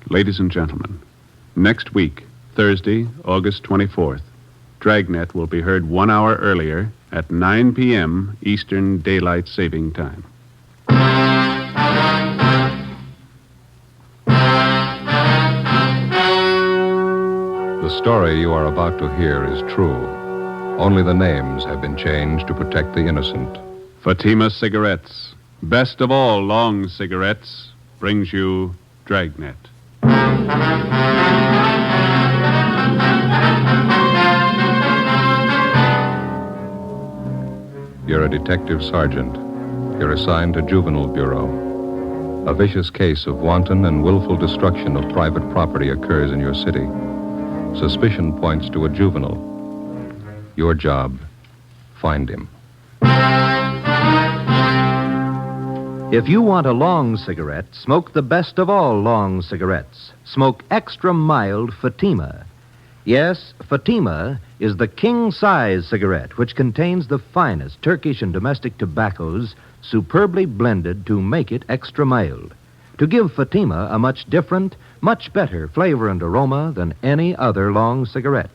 Ladies and gentlemen, next week, Thursday, August 24th, Dragnet will be heard 1 hour earlier at 9 p.m. Eastern Daylight Saving Time. The story you are about to hear is true. Only the names have been changed to protect the innocent. Fatima Cigarettes, best of all long cigarettes, brings you Dragnet. You're a detective sergeant. You're assigned to Juvenile Bureau. A vicious case of wanton and willful destruction of private property occurs in your city. Suspicion points to a juvenile. Your job, find him. If you want a long cigarette, smoke the best of all long cigarettes. Smoke extra mild Fatima. Yes, Fatima is the king-size cigarette, which contains the finest Turkish and domestic tobaccos superbly blended to make it extra mild, to give Fatima a much different, much better flavor and aroma than any other long cigarette.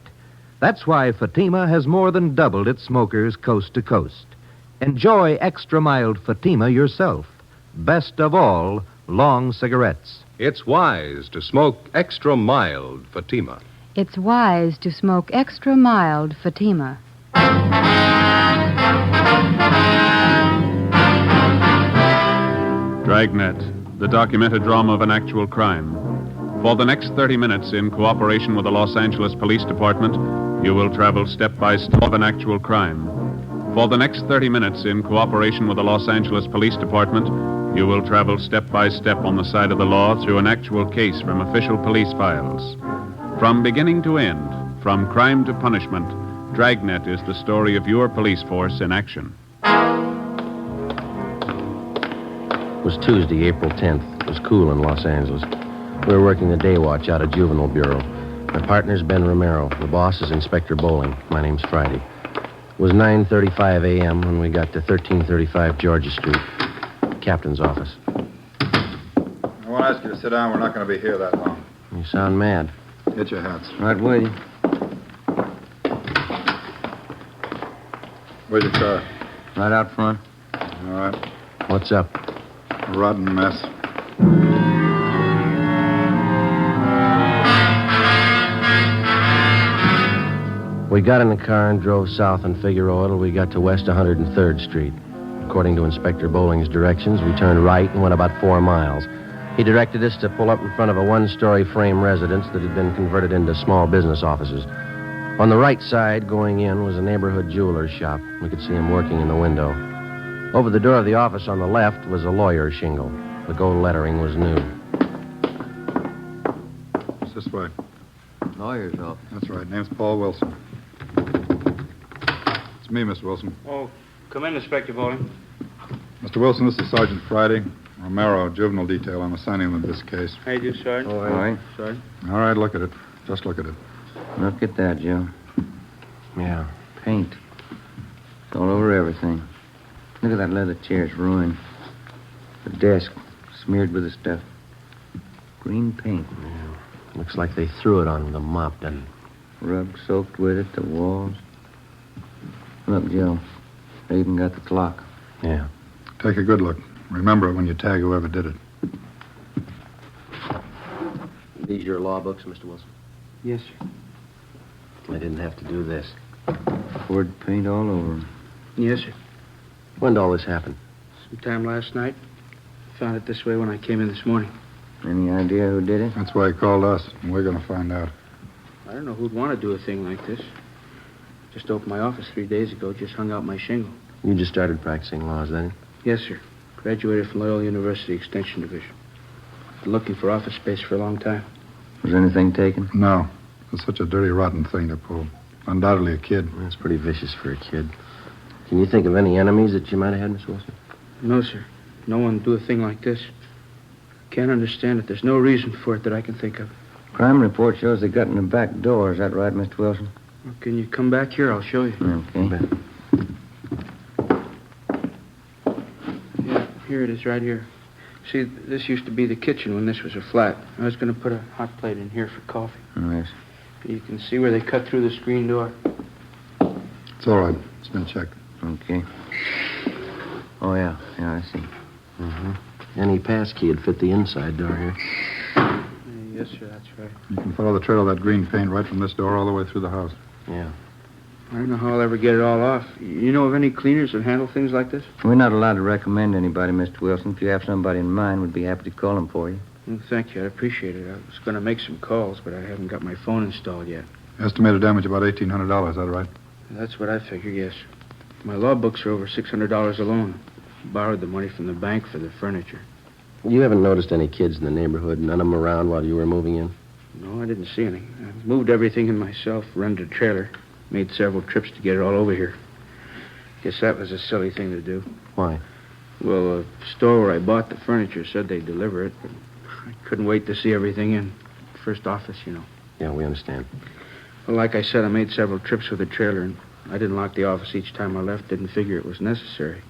That's why Fatima has more than doubled its smokers coast to coast. Enjoy extra mild Fatima yourself. Best of all, long cigarettes. It's wise to smoke extra mild Fatima. It's wise to smoke extra mild Fatima. Dragnet, the documented drama of an actual crime. For the next 30 minutes, in cooperation with the Los Angeles Police Department, you will travel step by step of an actual crime. For the next 30 minutes, in cooperation with the Los Angeles Police Department, you will travel step by step on the side of the law through an actual case from official police files. From beginning to end, from crime to punishment, Dragnet is the story of your police force in action. It was Tuesday, April 10th. It was cool in Los Angeles. We were working the day watch out of Juvenile Bureau. My partner's Ben Romero. The boss is Inspector Bowling. My name's Friday. It was 9:35 a.m. when we got to 1335 Georgia Street. Captain's office. I want to ask you to sit down. We're not going to be here that long. You sound mad. Get your hats. Right with you. Where's your car? Right out front. All right. What's up? A rotten mess. We got in the car and drove south on Figueroa till we got to West 103rd Street. According to Inspector Bowling's directions, we turned right and went about 4 miles. He directed us to pull up in front of a one-story frame residence that had been converted into small business offices. On the right side, going in, was a neighborhood jeweler's shop. We could see him working in the window. Over the door of the office on the left was a lawyer's shingle. The gold lettering was new. It's this way. Lawyer's office. That's right. Name's Paul Wilson. It's me, Mr. Wilson. Oh, come in, Inspector Bowling. Mr. Wilson, this is Sergeant Friday. Romero, Juvenile Detail. I'm assigning him to this case. How you do, Sergeant? All right. Sergeant. All right, look at it. Just look at it. Look at that, Joe. Yeah. Paint. It's all over everything. Look at that leather chair. It's ruined. The desk smeared with the stuff. Green paint. Yeah. Looks like they threw it on the mop, doesn't it? Rug soaked with it, the walls. Look, Joe. They even got the clock. Yeah. Take a good look. Remember it when you tag whoever did it. These your law books, Mr. Wilson? Yes, sir. I didn't have to do this. Poured paint all over them. Yes, sir. When did all this happen? Sometime last night. Found it this way when I came in this morning. Any idea who did it? That's why he called us, and we're going to find out. I don't know who'd want to do a thing like this. Just opened my office 3 days ago, just hung out my shingle. You just started practicing laws, then? Yes, sir. Graduated from Loyola University Extension Division. Been looking for office space for a long time. Was anything taken? No. It's such a dirty, rotten thing to pull. Undoubtedly a kid. That's pretty vicious for a kid. Can you think of any enemies that you might have had, Miss Wilson? No, sir. No one would do a thing like this. Can't understand it. There's no reason for it that I can think of. Crime report shows they got in the back door. Is that right, Mr. Wilson? Well, can you come back here? I'll show you. Okay. Yeah, here it is, right here. See, this used to be the kitchen when this was a flat. I was going to put a hot plate in here for coffee. Yes. You can see where they cut through the screen door. It's all right. It's been checked. Okay. Oh, yeah. Yeah, I see. Mm-hmm. Any pass key would fit the inside door here. Yes, sir, that's right. You can follow the trail of that green paint right from this door all the way through the house. Yeah. I don't know how I'll ever get it all off. You know of any cleaners that handle things like this? We're not allowed to recommend anybody, Mr. Wilson. If you have somebody in mind, we'd be happy to call them for you. Well, thank you. I appreciate it. I was going to make some calls, but I haven't got my phone installed yet. Estimated damage about $1,800, is that right? That's what I figure, yes. My law books are over $600 alone. Borrowed the money from the bank for the furniture. You haven't noticed any kids in the neighborhood, none of them around while you were moving in? No, I didn't see any. I moved everything in myself, rented a trailer, made several trips to get it all over here. Guess that was a silly thing to do. Why? Well, the store where I bought the furniture said they'd deliver it, but I couldn't wait to see everything in. First office, you know. Yeah, we understand. Well, like I said, I made several trips with the trailer, and I didn't lock the office each time I left. Didn't figure it was necessary.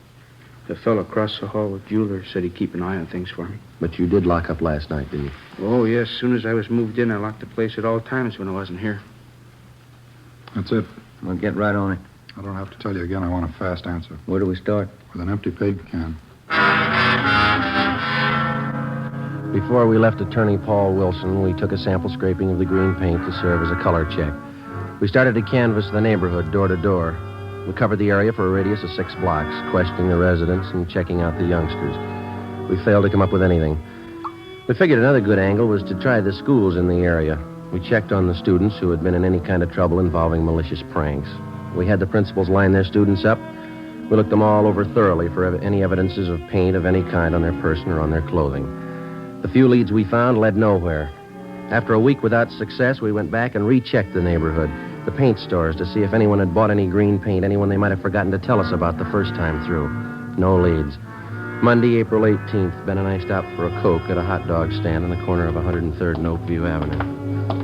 The fellow across the hall with jeweler said he'd keep an eye on things for me. But you did lock up last night, didn't you? Oh, yes. As soon as I was moved in, I locked the place at all times when I wasn't here. That's it. We'll get right on it. I don't have to tell you again. I want a fast answer. Where do we start? With an empty paint can. Before we left Attorney Paul Wilson, we took a sample scraping of the green paint to serve as a color check. We started to canvass the neighborhood door to door. We covered the area for a radius of 6 blocks, questioning the residents and checking out the youngsters. We failed to come up with anything. We figured another good angle was to try the schools in the area. We checked on the students who had been in any kind of trouble involving malicious pranks. We had the principals line their students up. We looked them all over thoroughly for any evidences of paint of any kind on their person or on their clothing. The few leads we found led nowhere. After a week without success, we went back and rechecked the neighborhood, the paint stores, to see if anyone had bought any green paint, anyone they might have forgotten to tell us about the first time through. No leads. Monday, April 18th, Ben and I stopped for a Coke at a hot dog stand on the corner of 103rd and Oakview Avenue.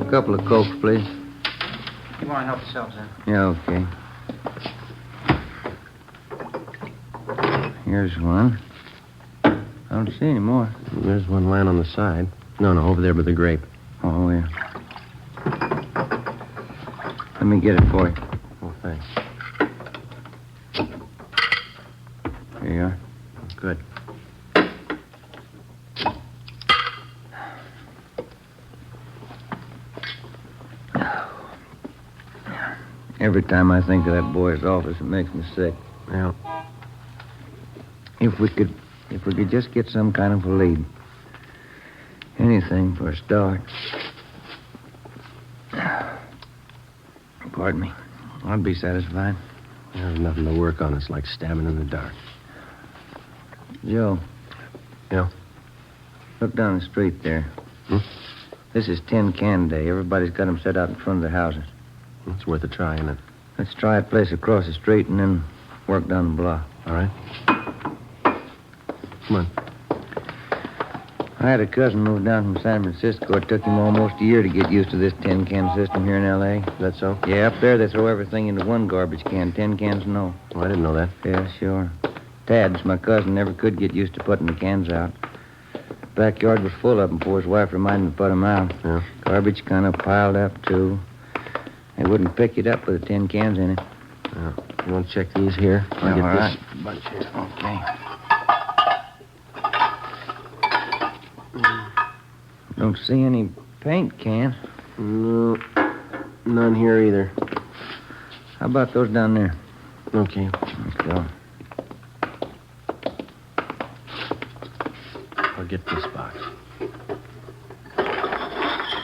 A couple of Cokes, please. You want to help yourselves in? Yeah, okay. Here's one. I don't see any more. There's one lying on the side. No, over there by the grape. Oh, yeah. Let me get it for you. Oh, thanks. Here you are. Good. Every time I think of that boy's office, it makes me sick. Yeah. If we could just get some kind of a lead. Anything for a start. Pardon me. I'd be satisfied. There's nothing to work on. It's like stabbing in the dark. Joe. Yeah? Look down the street there. Hmm? This is tin can day. Everybody's got them set out in front of their houses. It's worth a try, isn't it? Let's try a place across the street and then work down the block. All right. Come on. I had a cousin move down from San Francisco. It took him almost a year to get used to this tin can system here in L.A. Is that so? Yeah, up there they throw everything into one garbage can. Tin cans, no. Oh, I didn't know that. Yeah, sure. Tad's, my cousin, never could get used to putting the cans out. Backyard was full of them before his wife reminded him to put them out. Yeah. Garbage kind of piled up, too. They wouldn't pick it up with the tin cans in it. Yeah. You want to check these here? I'll get all this right. bunch here. Okay. Don't see any paint cans. No, none here either. How about those down there? Okay. Let's go. I'll get this box.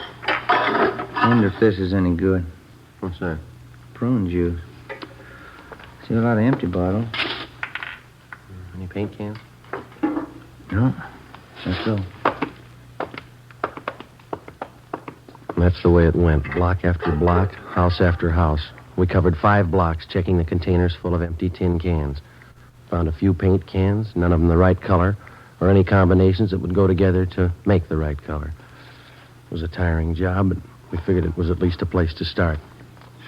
I wonder if this is any good. What's that? Prune juice. See a lot of empty bottles. Any paint cans? No. Let's go. That's the way it went. Block after block, house after house. We covered 5 blocks, checking the containers full of empty tin cans. Found a few paint cans, none of them the right color, or any combinations that would go together to make the right color. It was a tiring job, but we figured it was at least a place to start.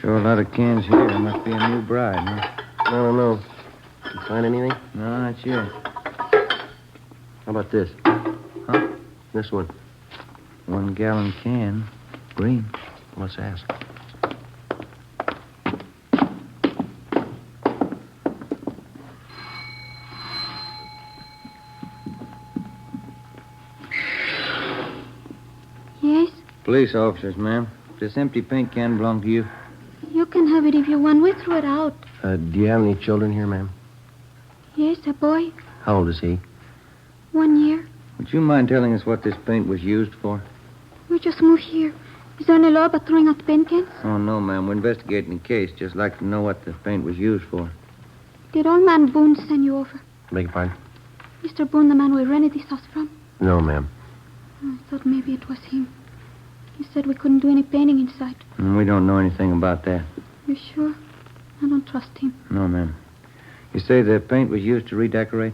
Sure a lot of cans here. There must be a new bride, huh? I don't know. Did you find anything? No, not yet. How about this? This one. 1 gallon can. Green. Let's ask. Yes? Police officers, ma'am. This empty paint can belong to you. You can have it if you want. We threw it out. Do you have any children here, ma'am? Yes, a boy. How old is he? 1 year. Would you mind telling us what this paint was used for? We just moved here. Is there any law about throwing out the paint cans? Oh, no, ma'am. We're investigating the case. Just like to know what the paint was used for. Did old man Boone send you over? Beg your pardon? Mr. Boone, the man we rented this house from? No, ma'am. I thought maybe it was him. He said we couldn't do any painting inside. We don't know anything about that. You sure? I don't trust him. No, ma'am. You say the paint was used to redecorate?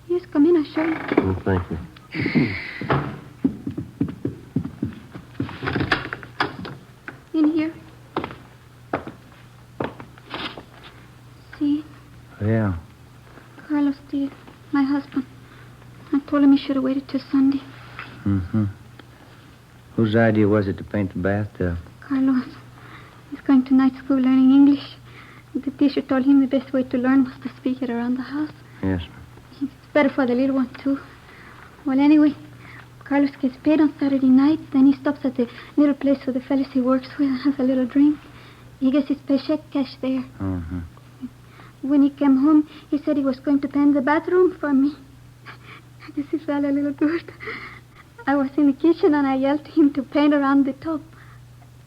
Yes, come in, I'll show you. Thank you. In here. See? Yeah. Carlos did. My husband. I told him he should have waited till Sunday. Mm-hmm. Whose idea was it to paint the bathtub? Carlos. He's going to night school learning English. The teacher told him the best way to learn was to speak it around the house. Yes. It's better for the little one, too. Well, anyway, Carlos gets paid on Saturday night. Then he stops at the little place where the fellas he works with and has a little drink. He gets his paycheck cash there. Mm-hmm. When he came home, he said he was going to paint the bathroom for me. I guess he felt a little good. I was in the kitchen and I yelled to him to paint around the top.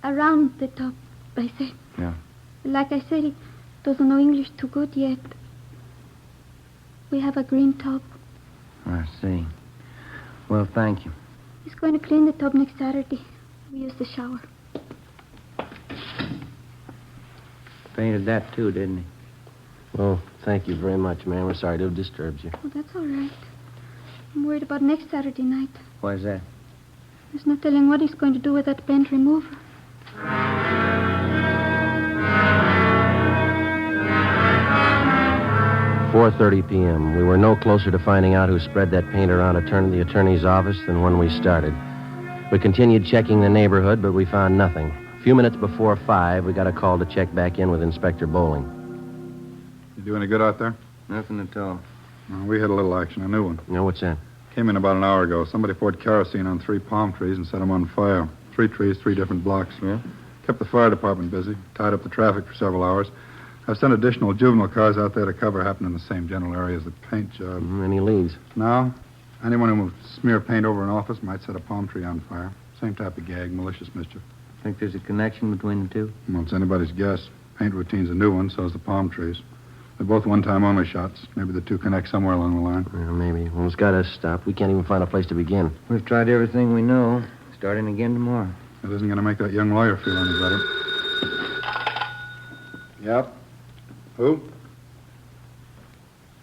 Around the top, I said. Yeah. Like I said, he doesn't know English too good yet. We have a green tub. I see. Well, thank you. He's going to clean the tub next Saturday. We use the shower. Painted that, too, didn't he? Well, thank you very much, ma'am. We're sorry to have disturbed you. Oh, that's all right. I'm worried about next Saturday night. Why's that? There's no telling what he's going to do with that paint remover. 4:30 p.m. We were no closer to finding out who spread that paint around the attorney's office than when we started. We continued checking the neighborhood, but we found nothing. A few minutes before 5, we got a call to check back in with Inspector Bowling. You do any good out there? Nothing at all. We had a little action, a new one. Now, what's that? Came in about an hour ago. Somebody poured kerosene on 3 palm trees and set them on fire. 3 trees, 3 different blocks. Yeah? Kept the fire department busy, tied up the traffic for several hours. I've sent additional juvenile cars out there to cover happened in the same general area as the paint job. Any leads? Now, anyone who would smear paint over an office might set a palm tree on fire. Same type of gag, malicious mischief. Think there's a connection between the two? Well, it's anybody's guess. Paint routine's a new one, so's the palm trees. They're both one-time only shots. Maybe the two connect somewhere along the line. Maybe. Well, it's got to stop. We can't even find a place to begin. We've tried everything we know. Starting again tomorrow. That isn't going to make that young lawyer feel any better. Yep. Who?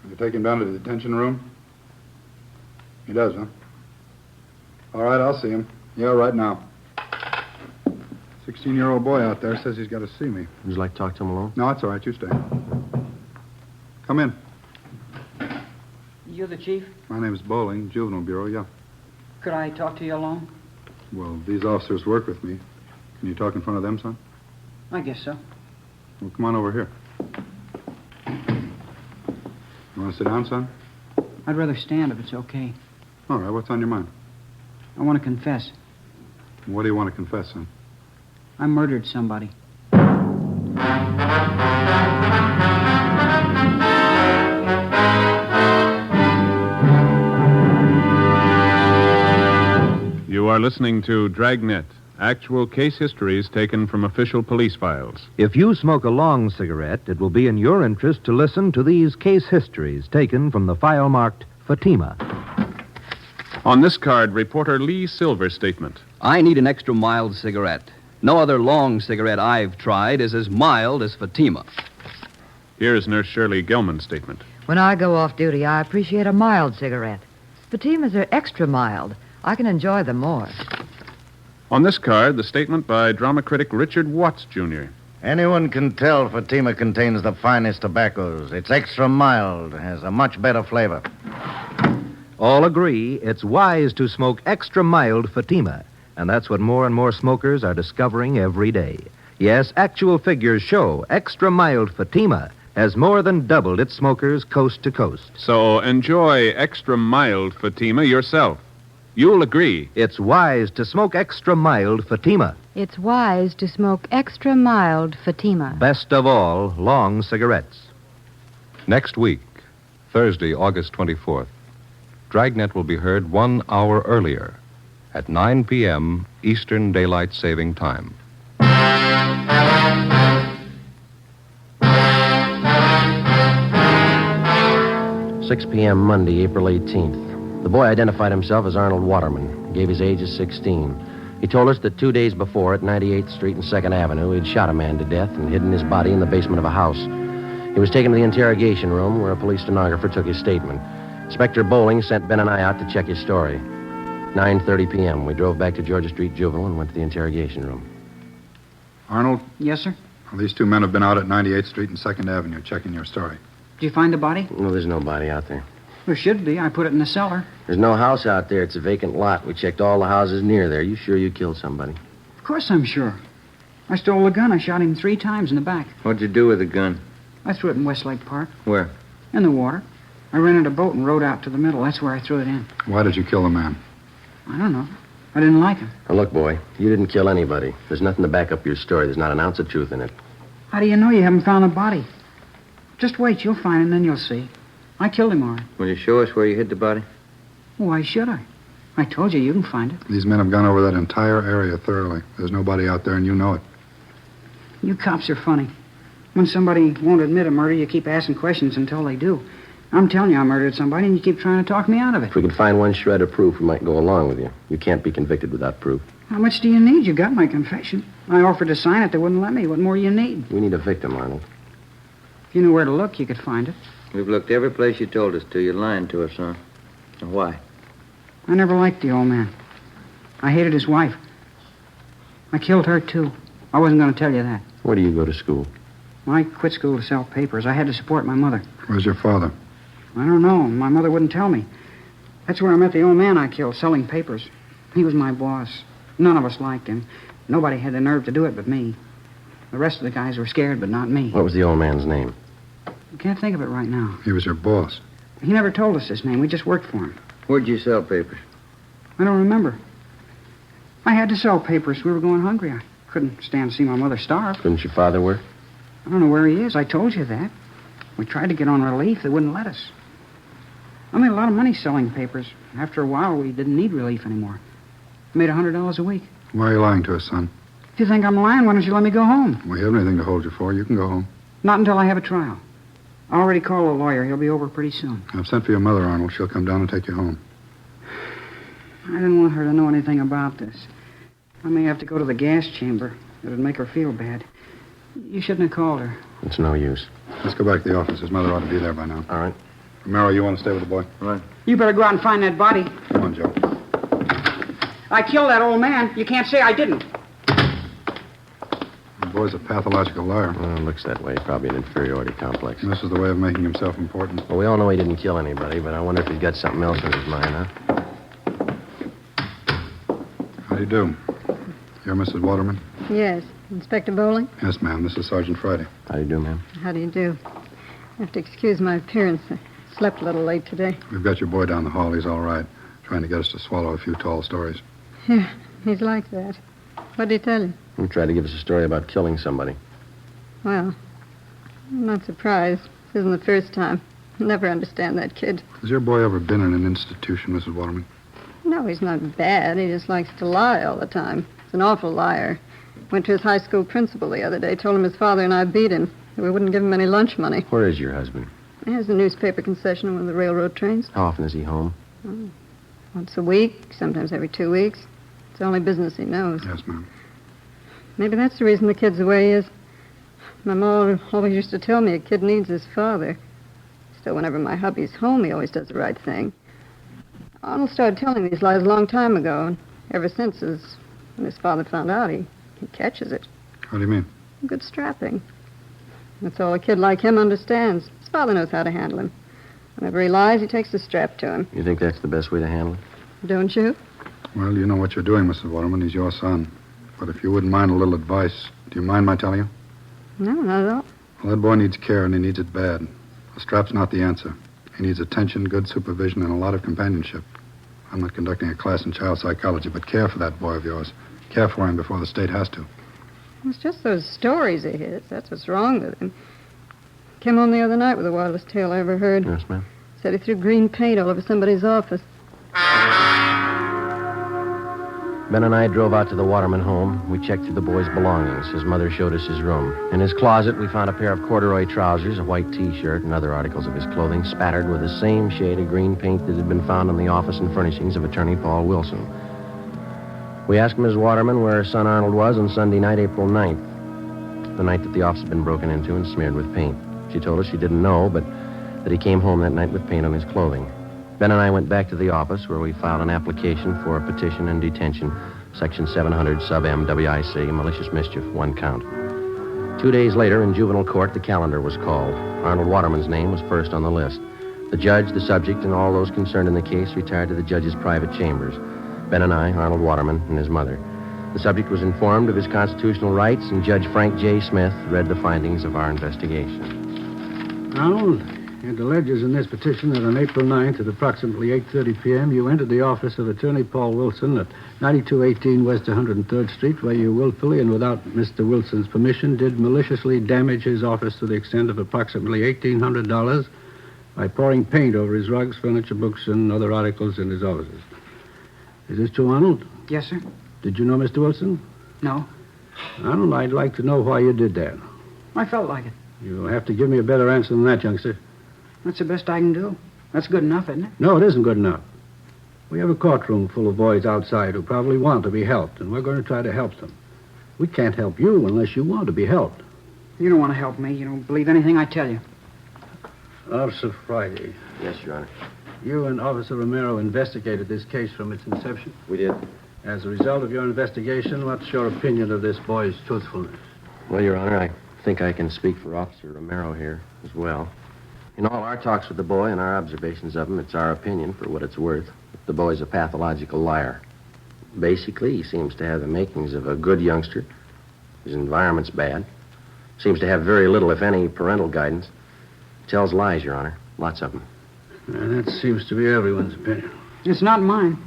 You take him down to the detention room? He does, huh? All right, I'll see him. Yeah, right now. 16-year-old boy out there says he's got to see me. Would you like to talk to him alone? No, it's all right. You stay. Come in. You the chief? My name's Bowling, Juvenile Bureau, yeah. Could I talk to you alone? Well, these officers work with me. Can you talk in front of them, son? I guess so. Well, come on over here. You want to sit down, son? I'd rather stand if it's okay. All right, what's on your mind? I want to confess. What do you want to confess, son? I murdered somebody. You are listening to Dragnet, actual case histories taken from official police files. If you smoke a long cigarette, it will be in your interest to listen to these case histories taken from the file marked Fatima. On this card, reporter Lee Silver's statement. I need an extra mild cigarette. No other long cigarette I've tried is as mild as Fatima. Here's Nurse Shirley Gelman's statement. When I go off duty, I appreciate a mild cigarette. Fatimas are extra mild. I can enjoy them more. On this card, the statement by drama critic Richard Watts, Jr. Anyone can tell Fatima contains the finest tobaccos. It's extra mild, has a much better flavor. All agree it's wise to smoke extra mild Fatima, and that's what more and more smokers are discovering every day. Yes, actual figures show extra mild Fatima has more than doubled its smokers coast to coast. So enjoy extra mild Fatima yourself. You'll agree. It's wise to smoke extra mild Fatima. It's wise to smoke extra mild Fatima. Best of all, long cigarettes. Next week, Thursday, August 24th, Dragnet will be heard 1 hour earlier at 9 p.m. Eastern Daylight Saving Time. 6 p.m. Monday, April 18th. The boy identified himself as Arnold Waterman. Gave his age as 16. He told us that 2 days before, at 98th Street and 2nd Avenue, he'd shot a man to death and hidden his body in the basement of a house. He was taken to the interrogation room where a police stenographer took his statement. Inspector Bowling sent Ben and I out to check his story. 9:30 p.m. We drove back to Georgia Street Juvenile and went to the interrogation room. Arnold, Yes, sir? these two men have been out at 98th Street and 2nd Avenue checking your story. Did you find the body? No, there's no body out there. There should be. I put it in the cellar. There's no house out there. It's a vacant lot. We checked all the houses near there. You sure you killed somebody? Of course I'm sure. I stole the gun. I shot him 3 times in the back. What'd you do with the gun? I threw it in Westlake Park. Where? In the water. I rented a boat and rowed out to the middle. That's where I threw it in. Why did you kill the man? I don't know. I didn't like him. Now, look, boy, you didn't kill anybody. There's nothing to back up your story. There's not an ounce of truth in it. How do you know you haven't found the body? Just wait. You'll find him, then you'll see. I killed him, all right. Will you show us where you hid the body? Why should I? I told you can find it. These men have gone over that entire area thoroughly. There's nobody out there, and you know it. You cops are funny. When somebody won't admit a murder, you keep asking questions until they do. I'm telling you I murdered somebody, and you keep trying to talk me out of it. If we could find one shred of proof, we might go along with you. You can't be convicted without proof. How much do you need? You got my confession. I offered to sign it. They wouldn't let me. What more you need? We need a victim, Arnold. If you knew where to look, you could find it. We've looked every place you told us to. You're lying to us, huh? Why? I never liked the old man. I hated his wife. I killed her, too. I wasn't going to tell you that. Where do you go to school? I quit school to sell papers. I had to support my mother. Where's your father? I don't know. My mother wouldn't tell me. That's where I met the old man I killed, selling papers. He was my boss. None of us liked him. Nobody had the nerve to do it but me. The rest of the guys were scared, but not me. What was the old man's name? I can't think of it right now. He was your boss. He never told us his name. We just worked for him. Where'd you sell papers? I don't remember. I had to sell papers. We were going hungry. I couldn't stand to see my mother starve. Couldn't your father work? I don't know where he is. I told you that. We tried to get on relief. They wouldn't let us. I made a lot of money selling papers. After a while, we didn't need relief anymore. I made $100 a week. Why are you lying to us, son? If you think I'm lying, why don't you let me go home? We haven't anything to hold you for. You can go home. Not until I have a trial. I already called a lawyer. He'll be over pretty soon. I've sent for your mother, Arnold. She'll come down and take you home. I didn't want her to know anything about this. I may have to go to the gas chamber. It'd make her feel bad. You shouldn't have called her. It's no use. Let's go back to the office. His mother ought to be there by now. All right. Romero, you want to stay with the boy? Right. You better go out and find that body. Come on, Joe. I killed that old man. You can't say I didn't. The boy's a pathological liar. Well, it looks that way. Probably an inferiority complex. And this is the way of making himself important. Well, we all know he didn't kill anybody, but I wonder if he's got something else in his mind, huh? How do you do? You're Mrs. Waterman? Yes. Inspector Bowling? Yes, ma'am. This is Sergeant Friday. How do you do, ma'am? How do you do? I have to excuse my appearance. I slept a little late today. We've got your boy down the hall. He's all right. Trying to get us to swallow a few tall stories. Yeah, he's like that. What did he tell you? He tried to give us a story about killing somebody. Well, I'm not surprised. This isn't the first time. I'll never understand that kid. Has your boy ever been in an institution, Mrs. Waterman? No, he's not bad. He just likes to lie all the time. He's an awful liar. Went to his high school principal the other day, told him his father and I beat him. We wouldn't give him any lunch money. Where is your husband? He has a newspaper concession on one of the railroad trains. How often is he home? Oh, once a week, sometimes every 2 weeks. It's the only business he knows. Yes, ma'am. Maybe that's the reason the kid's the way he is. My ma always used to tell me a kid needs his father. Still, whenever my hubby's home, he always does the right thing. Arnold started telling these lies a long time ago, and ever since, when his father found out, he catches it. What do you mean? Good strapping. That's all a kid like him understands. His father knows how to handle him. Whenever he lies, he takes the strap to him. You think that's the best way to handle it? Don't you? Well, you know what you're doing, Mrs. Waterman. He's your son. But if you wouldn't mind a little advice, do you mind my telling you? No, not at all. Well, that boy needs care, and he needs it bad. A strap's not the answer. He needs attention, good supervision, and a lot of companionship. I'm not conducting a class in child psychology, but care for that boy of yours. Care for him before the state has to. It's just those stories he hears. That's what's wrong with him. Came home the other night with the wildest tale I ever heard. Yes, ma'am. Said he threw green paint all over somebody's office. Ben and I drove out to the Waterman home. We checked through the boy's belongings. His mother showed us his room. In his closet, we found a pair of corduroy trousers, a white T-shirt, and other articles of his clothing spattered with the same shade of green paint that had been found in the office and furnishings of Attorney Paul Wilson. We asked Ms. Waterman where her son Arnold was on Sunday night, April 9th, the night that the office had been broken into and smeared with paint. She told us she didn't know, but that he came home that night with paint on his clothing. Ben and I went back to the office where we filed an application for a petition and detention, Section 700, sub M, WIC, malicious mischief, 1 count. 2 days later, in juvenile court, the calendar was called. Arnold Waterman's name was first on the list. The judge, the subject, and all those concerned in the case retired to the judge's private chambers. Ben and I, Arnold Waterman, and his mother. The subject was informed of his constitutional rights, and Judge Frank J. Smith read the findings of our investigation. Arnold, it alleges in this petition that on April 9th at approximately 8:30 p.m., you entered the office of Attorney Paul Wilson at 9218 West 103rd Street, where you willfully and without Mr. Wilson's permission did maliciously damage his office to the extent of approximately $1,800 by pouring paint over his rugs, furniture, books, and other articles in his offices. Is this true, Arnold? Yes, sir. Did you know Mr. Wilson? No. Arnold, I'd like to know why you did that. I felt like it. You'll have to give me a better answer than that, youngster. That's the best I can do. That's good enough, isn't it? No, it isn't good enough. We have a courtroom full of boys outside who probably want to be helped, and we're going to try to help them. We can't help you unless you want to be helped. You don't want to help me. You don't believe anything I tell you. Officer Friday. Yes, Your Honor. You and Officer Romero investigated this case from its inception. We did. As a result of your investigation, what's your opinion of this boy's truthfulness? Well, Your Honor, I think I can speak for Officer Romero here as well. In all our talks with the boy and our observations of him, it's our opinion, for what it's worth, that the boy's a pathological liar. Basically, he seems to have the makings of a good youngster. His environment's bad. Seems to have very little, if any, parental guidance. Tells lies, Your Honor. Lots of them. That seems to be everyone's opinion. It's not mine.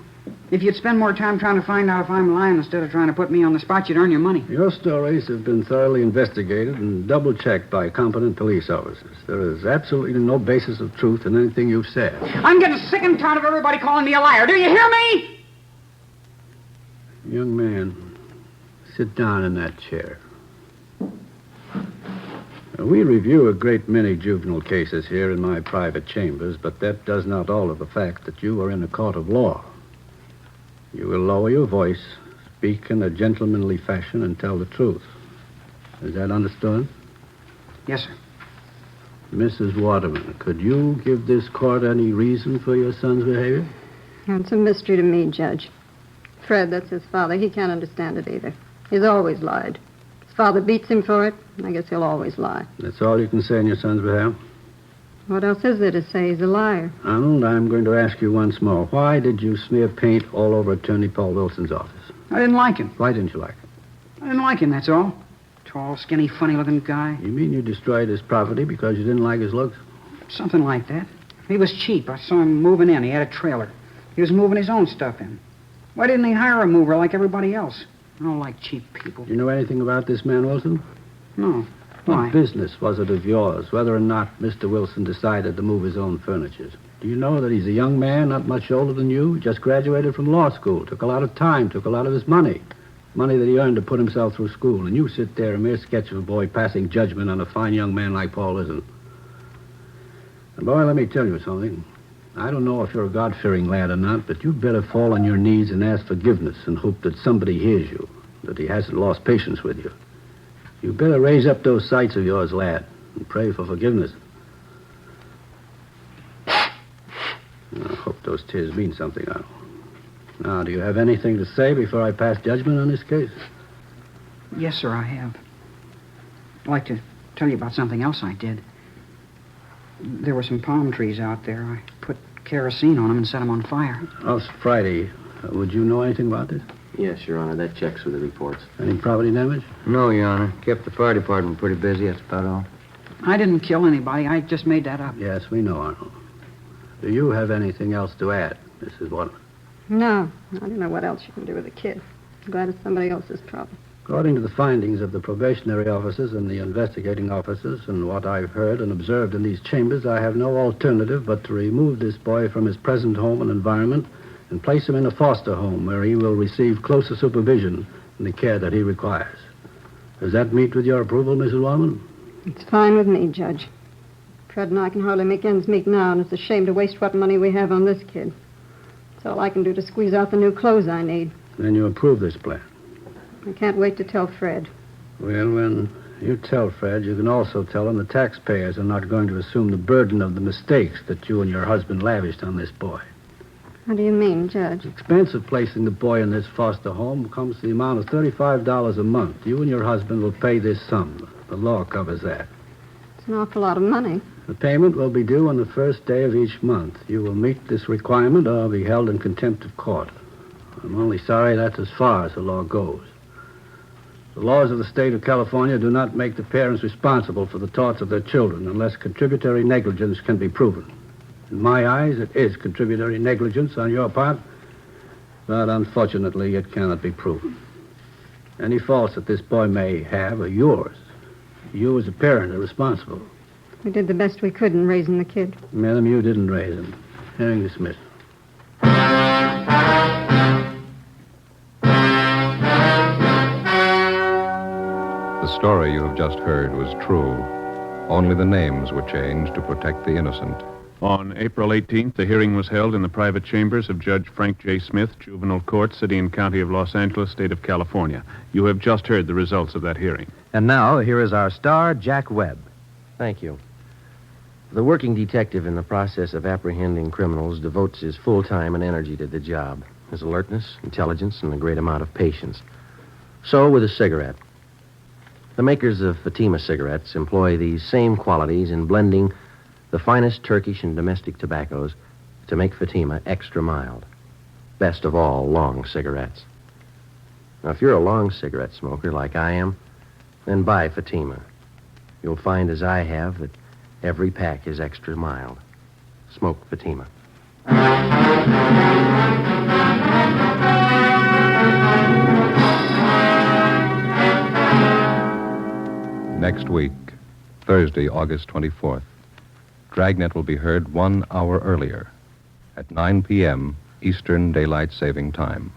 If you'd spend more time trying to find out if I'm lying instead of trying to put me on the spot, you'd earn your money. Your stories have been thoroughly investigated and double-checked by competent police officers. There is absolutely no basis of truth in anything you've said. I'm getting sick and tired of everybody calling me a liar. Do you hear me? Young man, sit down in that chair. We review a great many juvenile cases here in my private chambers, but that does not alter the fact that you are in a court of law. You will lower your voice, speak in a gentlemanly fashion, and tell the truth. Is that understood? Yes, sir. Mrs. Waterman, could you give this court any reason for your son's behavior? It's a mystery to me, Judge. Fred, that's his father. He can't understand it either. He's always lied. His father beats him for it. I guess he'll always lie. That's all you can say on your son's behalf? What else is there to say? He's a liar. Arnold, I'm going to ask you once more. Why did you smear paint all over Attorney Paul Wilson's office? I didn't like him. Why didn't you like him? I didn't like him, that's all. Tall, skinny, funny-looking guy. You mean you destroyed his property because you didn't like his looks? Something like that. He was cheap. I saw him moving in. He had a trailer. He was moving his own stuff in. Why didn't he hire a mover like everybody else? I don't like cheap people. Do you know anything about this man, Wilson? No. Why? What business was it of yours, whether or not Mr. Wilson decided to move his own furniture? Do you know that he's a young man, not much older than you, just graduated from law school, took a lot of time, took a lot of his money that he earned to put himself through school, and you sit there, a mere sketch of a boy passing judgment on a fine young man like Paul Wilson. And boy, let me tell you something. I don't know if you're a God-fearing lad or not, but you'd better fall on your knees and ask forgiveness and hope that somebody hears you, that he hasn't lost patience with you. You better raise up those sights of yours, lad, and pray for forgiveness. I hope those tears mean something, Arnold. Now, do you have anything to say before I pass judgment on this case? Yes, sir, I have. I'd like to tell you about something else I did. There were some palm trees out there. I put kerosene on them and set them on fire. Oh, it's Friday. Would you know anything about this? Yes, Your Honor. That checks with the reports. Any property damage? No, Your Honor. Kept the fire department pretty busy, that's about all. I didn't kill anybody. I just made that up. Yes, we know, Arnold. Do you have anything else to add, Mrs. Waterman? No, I don't know what else you can do with a kid. I'm glad it's somebody else's problem. According to the findings of the probationary officers and the investigating officers and what I've heard and observed in these chambers, I have no alternative but to remove this boy from his present home and environment and place him in a foster home where he will receive closer supervision and the care that he requires. Does that meet with your approval, Mrs. Waterman? It's fine with me, Judge. Fred and I can hardly make ends meet now, and it's a shame to waste what money we have on this kid. It's all I can do to squeeze out the new clothes I need. Then you approve this plan? I can't wait to tell Fred. Well, when you tell Fred, you can also tell him the taxpayers are not going to assume the burden of the mistakes that you and your husband lavished on this boy. What do you mean, Judge? The expense of placing the boy in this foster home comes to the amount of $35 a month. You and your husband will pay this sum. The law covers that. It's an awful lot of money. The payment will be due on the first day of each month. You will meet this requirement or be held in contempt of court. I'm only sorry that's as far as the law goes. The laws of the state of California do not make the parents responsible for the torts of their children unless contributory negligence can be proven. In my eyes, it is contributory negligence on your part, but unfortunately, it cannot be proven. Any faults that this boy may have are yours. You as a parent are responsible. We did the best we could in raising the kid. Madam, you didn't raise him. Hearing dismissed. The story you have just heard was true. Only the names were changed to protect the innocent. On April 18th, the hearing was held in the private chambers of Judge Frank J. Smith, Juvenile Court, City and County of Los Angeles, State of California. You have just heard the results of that hearing. And now, here is our star, Jack Webb. Thank you. The working detective in the process of apprehending criminals devotes his full time and energy to the job. His alertness, intelligence, and a great amount of patience. So with a cigarette. The makers of Fatima cigarettes employ these same qualities in blending the finest Turkish and domestic tobaccos to make Fatima extra mild. Best of all, long cigarettes. Now, if you're a long cigarette smoker like I am, then buy Fatima. You'll find, as I have, that every pack is extra mild. Smoke Fatima. Next week, Thursday, August 24th, Dragnet will be heard 1 hour earlier at 9 p.m. Eastern Daylight Saving Time.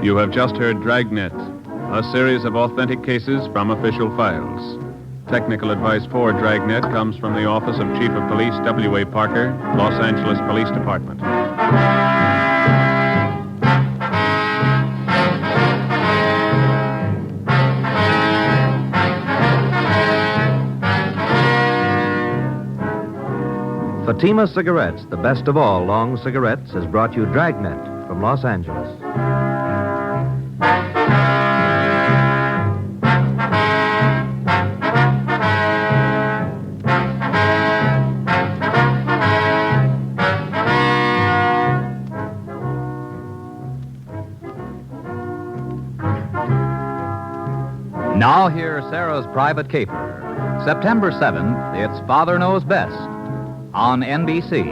You have just heard Dragnet, a series of authentic cases from official files. Technical advice for Dragnet comes from the Office of Chief of Police W.A. Parker, Los Angeles Police Department. Fatima Cigarettes, the best of all long cigarettes, has brought you Dragnet from Los Angeles. Now hear Sarah's Private Caper. September 7th, it's Father Knows Best on NBC.